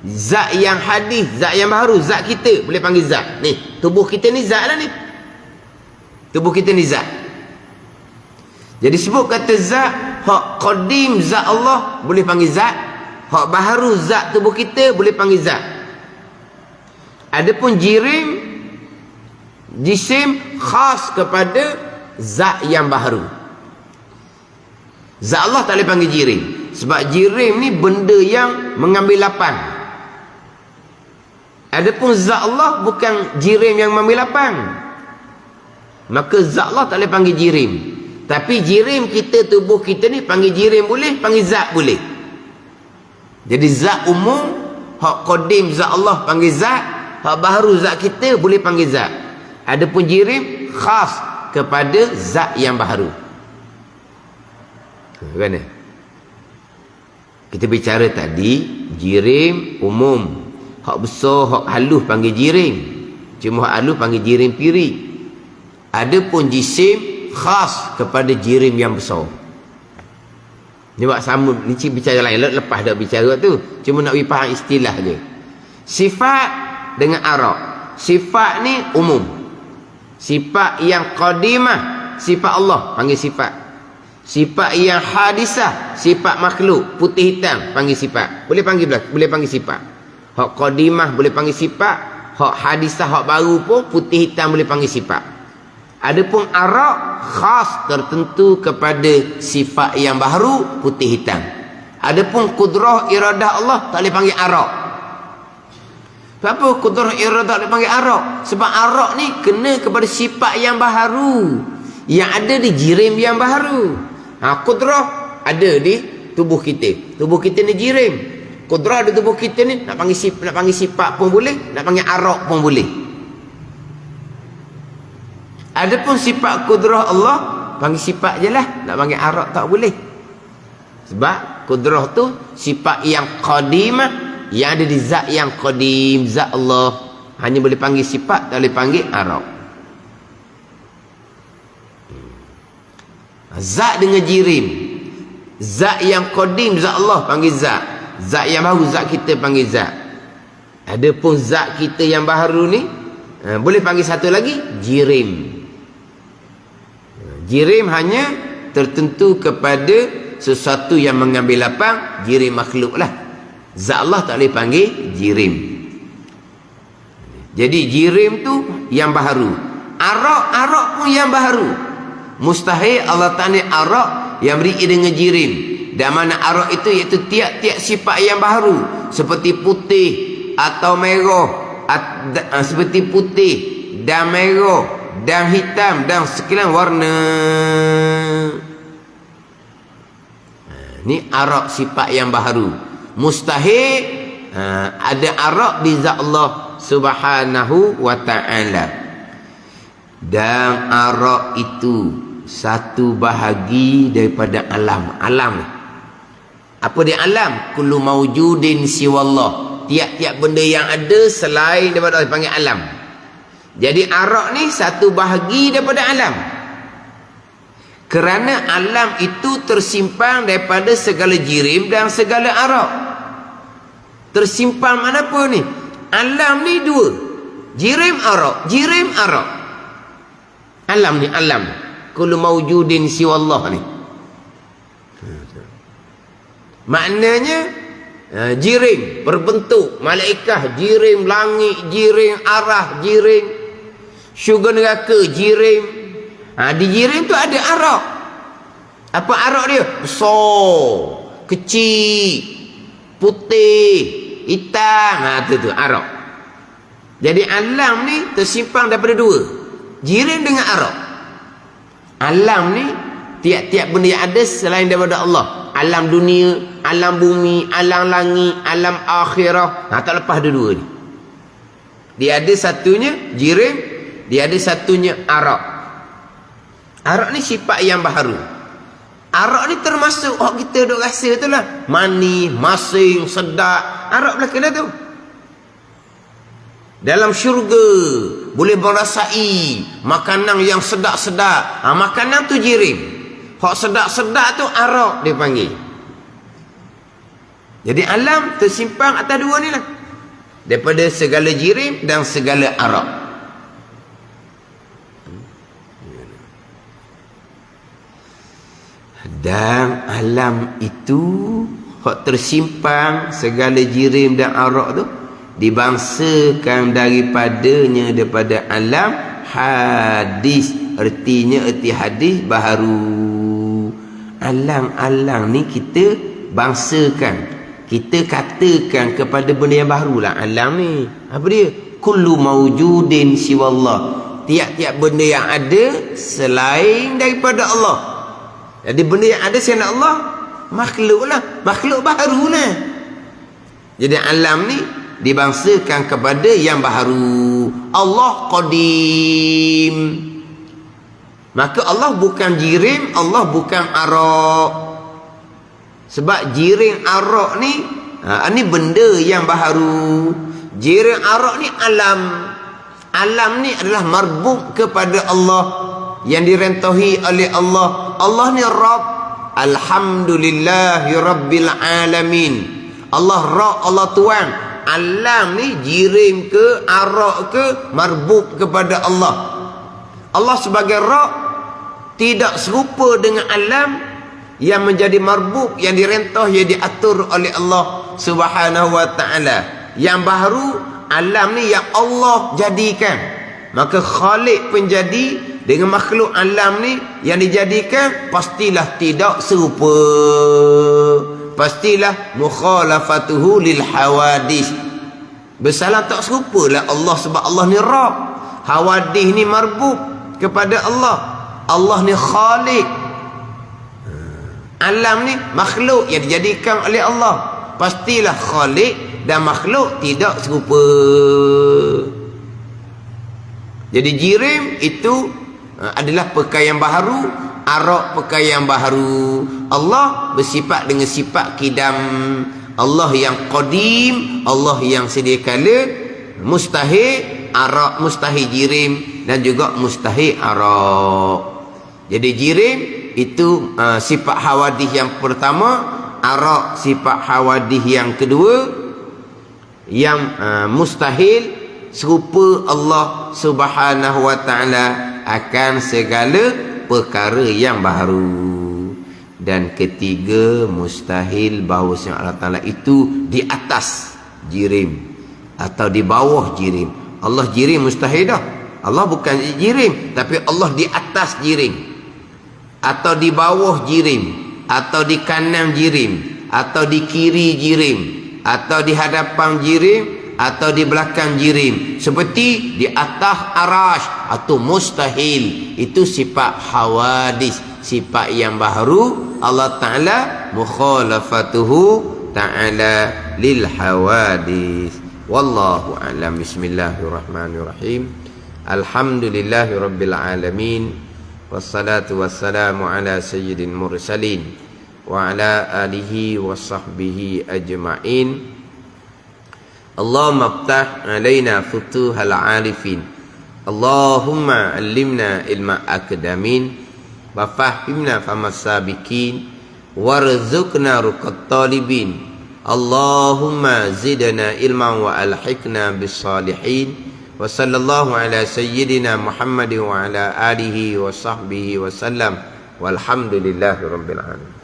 Zat yang hadis, zat yang baru, zat kita boleh panggil zat. Ni, tubuh kita ni zat lah ni. Tubuh kita ni zat. Jadi sebut kata zat, hak qadim zat Allah boleh panggil zat, hak baharu zat tubuh kita boleh panggil zat. Adapun jirim, jisim khas kepada zat yang baharu. Zat Allah tak boleh panggil jirim, sebab jirim ni benda yang mengambil lapang. Adapun zat Allah bukan jirim yang mengambil lapang, maka zat Allah tak boleh panggil jirim. Tapi jirim kita, tubuh kita ni panggil jirim boleh, panggil zat boleh. Jadi zat umum, hak qadim zat Allah panggil zat, hak baharu zat kita boleh panggil zat. Adapun jirim khas kepada zat yang baharu. Kan? Kita bicara tadi jirim umum, hak besar, hak halus panggil jirim. Cuma hak halus panggil jirim piri. Adapun jisim khas kepada jirim yang besar. Ni buat sama, ni bicara lain, lepas dah bicara tu. Cuma nak faham istilah je. Sifat dengan arak. Sifat ni umum. Sifat yang qadimah, sifat Allah panggil sifat. Sifat yang hadisah, sifat makhluk, putih hitam panggil sifat. Boleh panggil sifat. Hak qadimah boleh panggil sifat, hak hadisah, hak baru pun putih hitam boleh panggil sifat. Adapun arak khas tertentu kepada sifat yang baru, putih hitam. Adapun kudrah iradah Allah tak boleh panggil arak. Kenapa kudrah iradah tak boleh panggil arak? Sebab arak ni kena kepada sifat yang baharu, yang ada di jirim yang baharu. Kudrah ada di tubuh kita. Tubuh kita ni jirim. Kudrah di tubuh kita ni nak panggil sifat pun boleh, nak panggil arak pun boleh. Adapun sifat kudrah Allah panggil sifat je lah, nak panggil arak tak boleh. Sebab Kudrah tu sifat yang qadimah, yang ada di zat yang qadim, zat Allah. Hanya boleh panggil sifat, tak boleh panggil arab. Zat dengan jirim. Zat yang qadim, zat Allah panggil zat. Zat yang baru, zat kita panggil zat. Adapun zat kita yang baru ni, boleh panggil satu lagi, jirim. Jirim hanya tertentu kepada sesuatu yang mengambil lapang, jirim makhluk lah. Zat Allah tak boleh panggil jirim. Jadi jirim tu yang baru. Arak pun yang baru. Mustahil Allah Ta'ala arak yang beri dengan jirim. Dan mana arak itu iaitu tiap-tiap sifat yang baru. Seperti putih atau merah. Seperti putih dan merah dan hitam dan sekalian warna. Ni arak sifat yang baru. Mustahil ada arak di zat Allah Subhanahu wa ta'ala. Dan arak itu satu bahagi daripada alam. Alam apa dia alam? Kullu mawjudin siwallah. Tiap-tiap benda yang ada selain daripada Allah panggil alam. Jadi arak ni satu bahagi daripada alam. Kerana alam itu tersimpan daripada segala jirim dan segala arak. Tersimpan mana apa ni? Alam ni dua. Jirim arak. Jirim arak. Alam ni alam. Kullu mawjudin siwallah ni. Maknanya jirim berbentuk malaikah, jirim langit, jirim arah, jirim syurga neraka, jirim. Di jirim tu ada arak. Apa arak dia? Besar, kecil, putih, hitam. Tu arak. Jadi alam ni tersimpan daripada dua, jirim dengan arak. Alam ni tiap-tiap benda yang ada selain daripada Allah. Alam dunia, alam bumi, alam langit, alam akhirah. Tak lepas dua-dua ni. Dia ada satunya jirim, dia ada satunya arak. Arak ni sifat yang baru. Arak ni termasuk kita duk rasa tu lah. Manis, masing, sedap. Arak belakang dah tu. Dalam syurga boleh merasai makanan yang sedap-sedap. Makanan tu jirim. Hak sedap-sedap tu arak dia panggil. Jadi alam tersimpan atas dua ni lah. Daripada segala jirim dan segala arak. Dan alam itu hak tersimpan segala jirim dan arak tu dibangsakan daripada alam hadis. Ertinya erti hadis baharu. Alang-alang ni kita bangsakan, kita katakan kepada benda yang barulah alam ni. Apa dia? Kullu mawjudin siwallah. Tiap-tiap benda yang ada selain daripada Allah. Jadi benda yang ada selain Allah makhluk lah, makhluk baru lah. Jadi alam ni dibangsakan kepada yang baru. Allah qadim. Maka Allah bukan jirim, Allah bukan arak. Sebab jirim arak ni ni benda yang baru. Jirim arak ni alam. Alam ni adalah marbuk kepada Allah, yang direntahi oleh Allah. Allah ni Rabb. Alhamdulillahi Rabbil Alamin. Allah Rabb, Allah Tuhan. Alam ni jirim ke, arak ke, marbuk kepada Allah. Allah sebagai Rabb tidak serupa dengan alam yang menjadi marbuk, yang direntah, yang diatur oleh Allah Subhanahu wa ta'ala. Yang baru alam ni yang Allah jadikan. Maka Khalik penjadi dengan makhluk alam ni yang dijadikan pastilah tidak serupa. Pastilah mukhalafatuhu lil hawadis. Bersalah tak serupalah Allah, sebab Allah ni Rabb. Hawadis ni marbuk kepada Allah. Allah ni Khalik. Alam ni makhluk yang dijadikan oleh Allah. Pastilah Khalik dan makhluk tidak serupa. Jadi jirim itu adalah perkara yang baru. arak pakaian baharu. Allah bersifat dengan sifat qidam. Allah yang qadim, Allah yang sedia kala, mustahil arak, mustahil jirim, dan juga mustahil arak. Jadi jirim itu sifat hawadih yang pertama, arak sifat hawadih yang kedua, yang mustahil serupa Allah Subhanahu wa taala akan segala perkara yang baharu. Dan ketiga, mustahil bahawa Allah Ta'ala itu di atas jirim atau di bawah jirim. Allah jirim mustahil dah. Allah bukan jirim, tapi Allah di atas jirim atau di bawah jirim atau di kanan jirim atau di kiri jirim atau di hadapan jirim atau di belakang jirim, seperti di atas arash, atau mustahil. Itu sifat hawadis, sifat yang baharu. Allah Ta'ala mukhalafatuhu ta'ala lil hawadis. Wallahu a'lam. Bismillahirrahmanirrahim. Alhamdulillahi rabbil alamin. Wassalatu wassalamu ala sayyidil mursalin wa ala alihi wa sahbihi ajma'in. Allahumma aftah alaina futuhal arifin. Allahumma allimna ilma akdamin wa fahimna famas sabiqin warzuqna ruqat talibin. Allahumma zidna ilman wa alhiqna bis salihin. Wa sallallahu ala sayyidina Muhammadin wa ala alihi wa sahbihi wa sallam. Walhamdulillahi rabbil alamin.